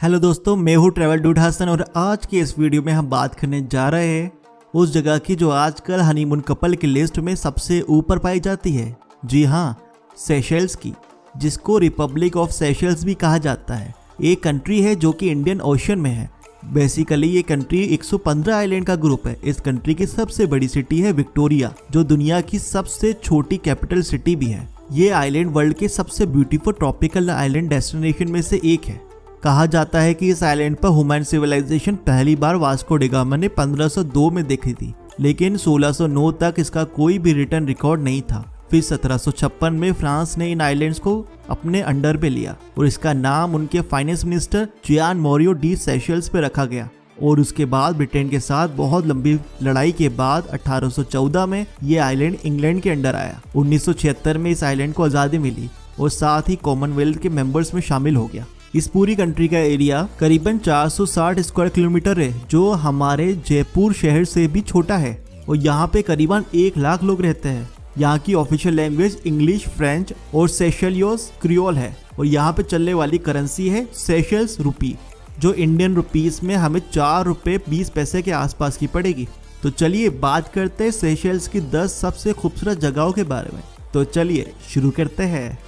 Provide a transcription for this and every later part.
Hello दोस्तों, मैं हूँ ट्रैवल डूड हसन और आज के इस वीडियो में हम बात करने जा रहे हैं उस जगह की जो आजकल हनीमून कपल की लिस्ट में सबसे ऊपर पाई जाती है। जी हाँ, सेशेल्स की, जिसको रिपब्लिक ऑफ सेशेल्स भी कहा जाता है। एक कंट्री है जो कि इंडियन ओशन में है। बेसिकली ये कंट्री 115 आइलैंड का ग्रुप है। इस कंट्री की सबसे बड़ी सिटी है विक्टोरिया, जो दुनिया की सबसे छोटी कैपिटल सिटी भी है। ये आइलैंड वर्ल्ड के सबसे ब्यूटीफुल ट्रॉपिकल आइलैंड डेस्टिनेशन में से एक है। कहा जाता है कि इस आइलैंड पर ह्यूमन सिविलाइजेशन पहली बार वास्को डी गामा ने 1502 में देखी थी, लेकिन 1609 तक इसका कोई भी रिटर्न रिकॉर्ड नहीं था। फिर 1756 में फ्रांस ने इन आइलैंड्स को अपने अंडर पे लिया और इसका नाम उनके फाइनेंस मिनिस्टर जियान मोरियो डी सेशेल्स पे रखा गया। और उसके बाद ब्रिटेन के साथ बहुत लंबी लड़ाई के बाद 1814 में ये आइलैंड इंग्लैंड के अंडर आया। 1976 में इस आइलैंड को आज़ादी मिली और साथ ही कॉमनवेल्थ के मेंबर्स में शामिल हो गया। इस पूरी कंट्री का एरिया करीबन 460 स्क्वायर किलोमीटर है, जो हमारे जयपुर शहर से भी छोटा है। और यहाँ पे करीबन 1 लाख लोग रहते हैं। यहाँ की ऑफिशियल लैंग्वेज इंग्लिश, फ्रेंच और सेशेलियोस क्रियोल है। और यहाँ पे चलने वाली करेंसी है सेशेल्स रुपी, जो इंडियन रुपीस में हमें 4 रुपये 20 पैसे के आसपास की पड़ेगी। तो चलिए बात करते हैं सेशेल्स की 10 सबसे खूबसूरत जगहों के बारे में। तो चलिए शुरू करते हैं।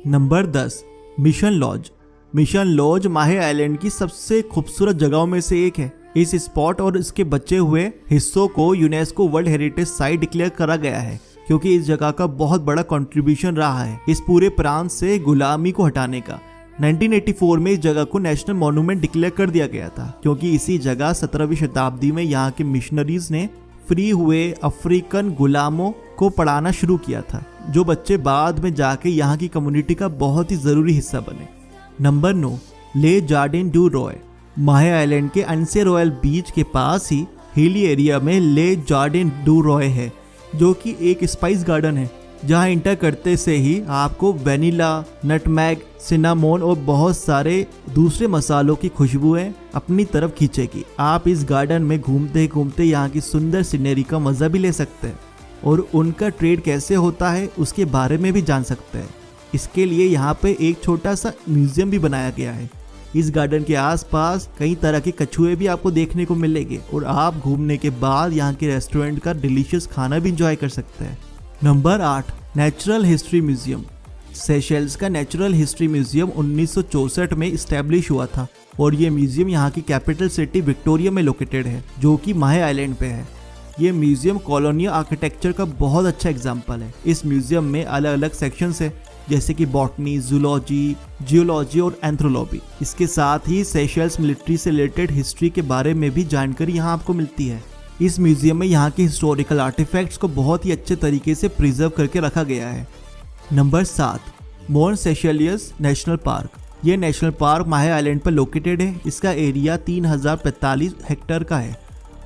Number 10, Mission Lodge. Mission Lodge Mahe island की सबसे खूबसूरत जगहों में से एक है। इस स्पॉट और इसके बचे हुए हिस्सों को UNESCO world heritage site declare करा गया है, क्योंकि इस जगह का बहुत बड़ा कंट्रीब्यूशन रहा है इस पूरे प्रांत से गुलामी को हटाने का। 1984 में इस जगह को नेशनल मॉन्यूमेंट डिक्लेयर कर दिया गया था, क्योंकि इसी जगह 17वीं शताब्दी में यहाँ के मिशनरीज ने फ्री हुए अफ्रीकन गुलामों को पढ़ाना शुरू किया था, जो बच्चे बाद में जाके यहाँ की कम्युनिटी का बहुत ही जरूरी हिस्सा बने। नंबर 9, ले जार्डिन डू रॉय। माहे आइलैंड के अनसे रॉयल बीच के पास ही हिली एरिया में ले जार्डिन डू रॉय है, जो कि एक स्पाइस गार्डन है, जहाँ इंटर करते से ही आपको वेनिला, नटमैग, सिनामोन और बहुत सारे दूसरे मसालों की खुशबुएं अपनी तरफ खींचेगी। आप इस गार्डन में घूमते घूमते यहाँ की सुंदर सीनरी का मजा भी ले सकते हैं और उनका ट्रेड कैसे होता है उसके बारे में भी जान सकते हैं। इसके लिए यहाँ पे एक छोटा सा म्यूजियम भी बनाया गया है। इस गार्डन के आसपास कई तरह के कछुए भी आपको देखने को मिलेंगे और आप घूमने के बाद यहाँ के रेस्टोरेंट का डिलीशियस खाना भी इंजॉय कर सकते हैं। Number 8, natural history museum. Seychelles का नेचुरल हिस्ट्री म्यूजियम 1964 में इस्टेब्लिश हुआ था और ये म्यूजियम यहाँ की कैपिटल सिटी विक्टोरिया में लोकेटेड है, जो कि माहे आइलैंड पे है। ये म्यूजियम कॉलोनियल आर्किटेक्चर का बहुत अच्छा एग्जाम्पल है। इस म्यूजियम में अलग अलग सेक्शंस है, जैसे कि बॉटनी, जूलॉजी, जियोलॉजी और एंथ्रोलॉजी। इसके साथ ही सेशेल्स मिलिट्री से रिलेटेड हिस्ट्री के बारे में भी जानकारी यहाँ आपको मिलती है। इस म्यूजियम में यहाँ के हिस्टोरिकल आर्टिफैक्ट्स को बहुत ही अच्छे तरीके से प्रिजर्व करके रखा गया है। Number 7, मोर्न सेशेलियस national park. ये नेशनल पार्क माहे आइलैंड पर लोकेटेड है। इसका एरिया 3045 हेक्टेयर का है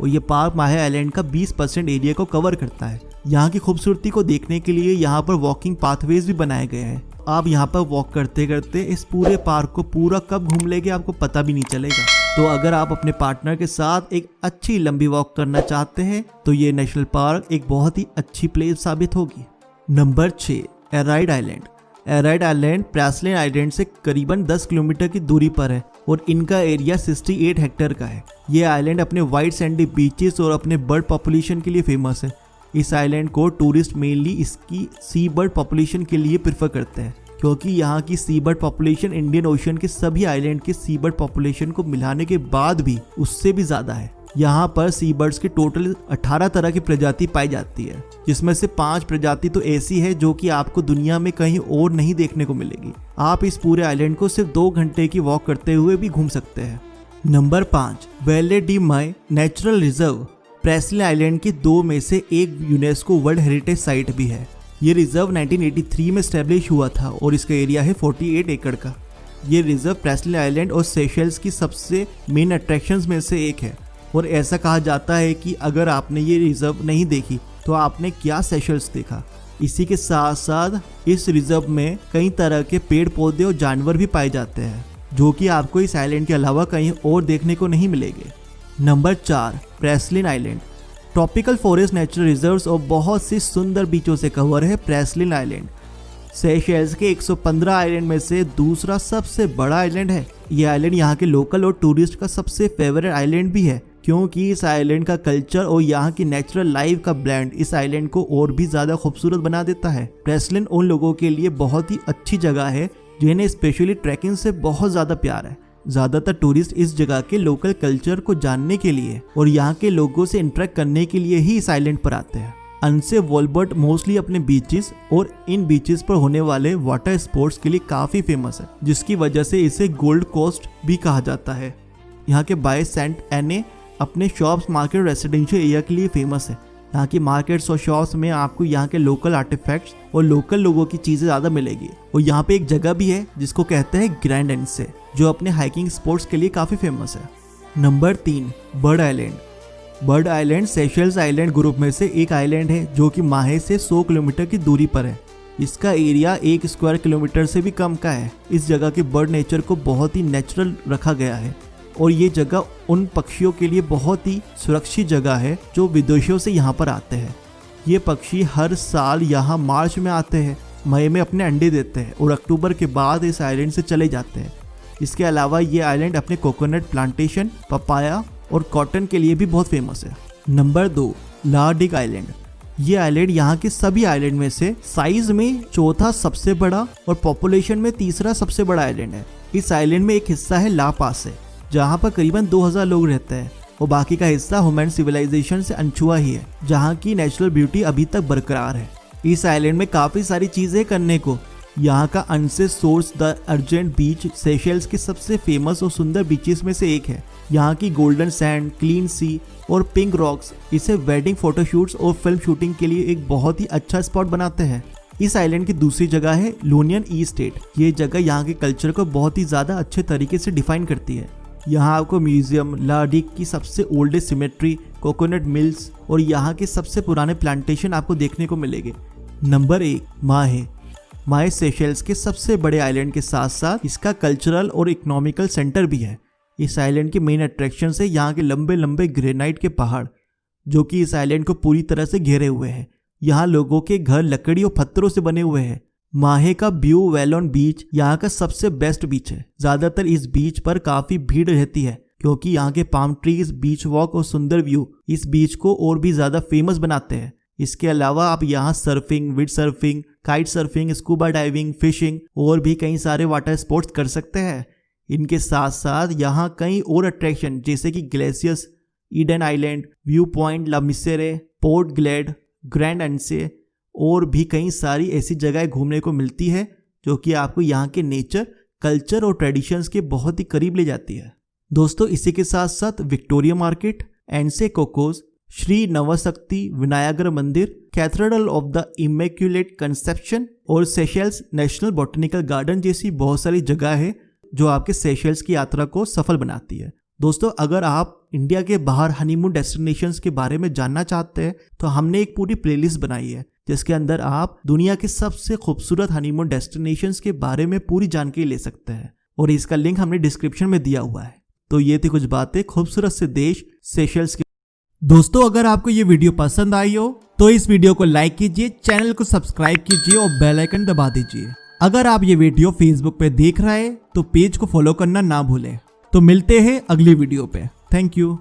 और ये पार्क माहे आइलैंड का 20% एरिया को कवर करता है। यहाँ की खूबसूरती को देखने के लिए यहाँ पर वॉकिंग पाथवेज भी बनाए गए हैं। आप यहाँ पर वॉक करते करते इस पूरे पार्क को पूरा कब घूम लेंगे आपको पता भी नहीं चलेगा। तो अगर आप अपने पार्टनर के साथ एक अच्छी लंबी वॉक करना चाहते हैं तो ये नेशनल पार्क एक बहुत ही अच्छी प्लेस साबित होगी। Number 6, Aride Island. Aride Island Praslin Island से करीबन 10 किलोमीटर की दूरी पर है और इनका एरिया 68 हेक्टेयर का है। ये आइलैंड अपने वाइट सैंडी बीचेस और अपने बर्ड पॉपुलेशन के लिए फेमस है। इस आइलैंड को टूरिस्ट मेनली इसकी सी बर्ड पॉपुलेशन के लिए प्रेफर करते हैं, क्योंकि यहाँ की सी बर्ड पॉपुलेशन इंडियन ओशन के सभी आइलैंड के सी बर्ड पॉपुलेशन को मिलाने के बाद भी उससे भी ज्यादा है। यहाँ पर सी बर्ड्स के टोटल 18 तरह की प्रजाति पाई जाती है, जिसमें से 5 प्रजाति तो ऐसी है जो कि आपको दुनिया में कहीं और नहीं देखने को मिलेगी। आप इस पूरे आइलैंड को सिर्फ 2 घंटे की वॉक करते हुए भी घूम सकते हैं। Number 5, Vallee de Mai natural reserve. Praslin Island की 2 में से एक यूनेस्को वर्ल्ड हेरिटेज साइट भी है। ये रिजर्व 1983 में स्टैब्लिश हुआ था और इसका एरिया है 48 एकड़ का। ये रिजर्व प्रेसलिन आइलैंड और सेशेल्स की सबसे मेन अट्रैक्शंस में से एक है और ऐसा कहा जाता है कि अगर आपने ये रिजर्व नहीं देखी तो आपने क्या सेशेल्स देखा। इसी के साथ साथ इस रिजर्व में कई तरह के पेड़ पौधे और जानवर भी पाए जाते हैं, जो कि आपको इस आइलैंड के अलावा कहीं और देखने को नहीं मिलेंगे। Number 4, Praslin Island. Tropical forest, natural reserves और बहुत सी सुंदर बीचों से कवर है प्रेसलिन आइलैंड। सेशेल्स के 115 आइलैंड में से दूसरा सबसे बड़ा आइलैंड है। ये आइलैंड यहाँ के लोकल और टूरिस्ट का सबसे फेवरेट आइलैंड भी है, क्योंकि इस आइलैंड का कल्चर और यहाँ की नेचुरल लाइफ का ब्लेंड इस आइलैंड को और भी ज्यादा खूबसूरत बना देता है। प्रेसलिन उन लोगों के लिए बहुत ही अच्छी जगह है जिन्हें स्पेशली ट्रैकिंग से बहुत ज्यादा प्यार है। ज्यादातर टूरिस्ट इस जगह के लोकल कल्चर को जानने के लिए और यहाँ के लोगों से इंटरेक्ट करने के लिए ही इस आइलैंड पर आते हैं। अनसे वॉल्बर्ट मोस्टली अपने बीचेस और इन बीचेस पर होने वाले वाटर स्पोर्ट्स के लिए काफी फेमस है, जिसकी वजह से इसे गोल्ड कोस्ट भी कहा जाता है। यहाँ के बाय सेंट एने अपने शॉप्स, मार्केट, रेसिडेंशियल एरिया के लिए फेमस है। यहाँ की मार्केट्स और शॉप्स में आपको यहाँ के लोकल आर्टिफैक्ट्स और लोकल लोगों की चीजें ज्यादा मिलेगी। और यहाँ पे एक जगह भी है जिसको कहते हैं ग्रैंड एंसे, जो अपने हाइकिंग स्पोर्ट्स के लिए काफी फेमस है। Number 3, bird island. Bird island Seychelles island group में से एक आइलैंड है जो कि माहे से 100 किलोमीटर की दूरी पर है। इसका एरिया 1 स्क्वायर किलोमीटर से भी कम का है। इस जगह के बर्ड नेचर को बहुत ही नेचुरल रखा गया है और ये जगह उन पक्षियों के लिए बहुत ही सुरक्षित जगह है जो विदेशों से यहाँ पर आते हैं। ये पक्षी हर साल यहाँ मार्च में आते हैं, मई में अपने अंडे देते हैं और अक्टूबर के बाद इस आइलैंड से चले जाते हैं। इसके अलावा ये आइलैंड अपने कोकोनट प्लांटेशन, पपाया और कॉटन के लिए भी बहुत फेमस है। Number 2, La Digue Island. ये आइलैंड यहाँ के सभी आइलैंड में से साइज में चौथा सबसे बड़ा और पॉपुलेशन में तीसरा सबसे बड़ा आइलैंड है। इस आइलैंड में एक हिस्सा है ला पास है, जहाँ पर करीबन 2000 लोग रहते हैं और बाकी का हिस्सा ह्यूमन सिविलाइजेशन से अनछुआ ही है, जहाँ की नेचुरल ब्यूटी अभी तक बरकरार है। इस आइलैंड में काफी सारी चीजें करने को। यहाँ का Anse Source d'Argent beach Seychelles के सबसे फेमस और सुंदर बीचेस में से एक है। यहाँ की गोल्डन सैंड, क्लीन सी और पिंक रॉक्स इसे वेडिंग फोटोशूट्स और फिल्म शूटिंग के लिए एक बहुत ही अच्छा स्पॉट बनाते हैं। इस आइलैंड की दूसरी जगह है लूनियन ई स्टेट। ये जगह यहाँ के कल्चर को बहुत ही ज्यादा अच्छे तरीके से डिफाइन करती है। यहाँ आपको म्यूजियम, लार्डिक की सबसे ओल्डेस्ट सिमेट्री, कोकोनट मिल्स और यहाँ के सबसे पुराने प्लांटेशन आपको देखने को मिलेंगे। नंबर 1, माहे। माहे सेशेल्स के सबसे बड़े आइलैंड के साथ साथ इसका कल्चरल और इकोनॉमिकल सेंटर भी है। इस आइलैंड के मेन अट्रैक्शन है यहाँ के लंबे लंबे ग्रेनाइट के पहाड़, जो कि इस आइलैंड को पूरी तरह से घेरे हुए हैं। यहाँ लोगों के घर लकड़ी और पत्थरों से बने हुए हैं। माहे का ब्यू वेलोन बीच यहाँ का सबसे बेस्ट बीच है। ज्यादातर इस बीच पर काफी भीड़ रहती है क्योंकि यहाँ के पाम ट्रीज, बीच वॉक और सुंदर व्यू इस बीच को और भी ज्यादा फेमस बनाते हैं। इसके अलावा आप यहाँ surfing, wind surfing, kite surfing, scuba diving, fishing और भी कई सारे वाटर स्पोर्ट्स कर सकते हैं। इनके साथ साथ यहाँ कई और अट्रैक्शन जैसे कि glaciers, Eden Island, view point, La Misere, Port Glaud, Grand Anse और भी कई सारी ऐसी जगह घूमने को मिलती है जो कि आपको यहाँ के नेचर, कल्चर और ट्रेडिशंस के बहुत ही करीब ले जाती है। दोस्तों, इसी के साथ साथ Victoria Market, Anse Cocos, Shri Navasakthi Vinayagar मंदिर, cathedral of the Immaculate Conception और सेशेल्स नेशनल बॉटनिकल गार्डन जैसी बहुत सारी जगह है जो आपके सेशेल्स की यात्रा को सफल बनाती है। दोस्तों, अगर आप इंडिया के बाहर हनीमून डेस्टिनेशंस के बारे में जानना चाहते हैं तो हमने एक पूरी प्लेलिस्ट बनाई है जिसके अंदर आप दुनिया के सबसे खूबसूरत हनीमून डेस्टिनेशंस के बारे में पूरी जानकारी ले सकते हैं और इसका लिंक हमने डिस्क्रिप्शन में दिया हुआ है। तो ये थी कुछ बातें खूबसूरत से देश सेशेल्स के। दोस्तों, अगर आपको ये वीडियो पसंद आई हो तो इस वीडियो को लाइक कीजिए, चैनल को सब्सक्राइब कीजिए और बेल आइकन दबा दीजिए। अगर आप ये वीडियो फेसबुक पे देख रहे हैं तो पेज को फॉलो करना ना भूलें। तो मिलते हैं अगली वीडियो पे। Thank you.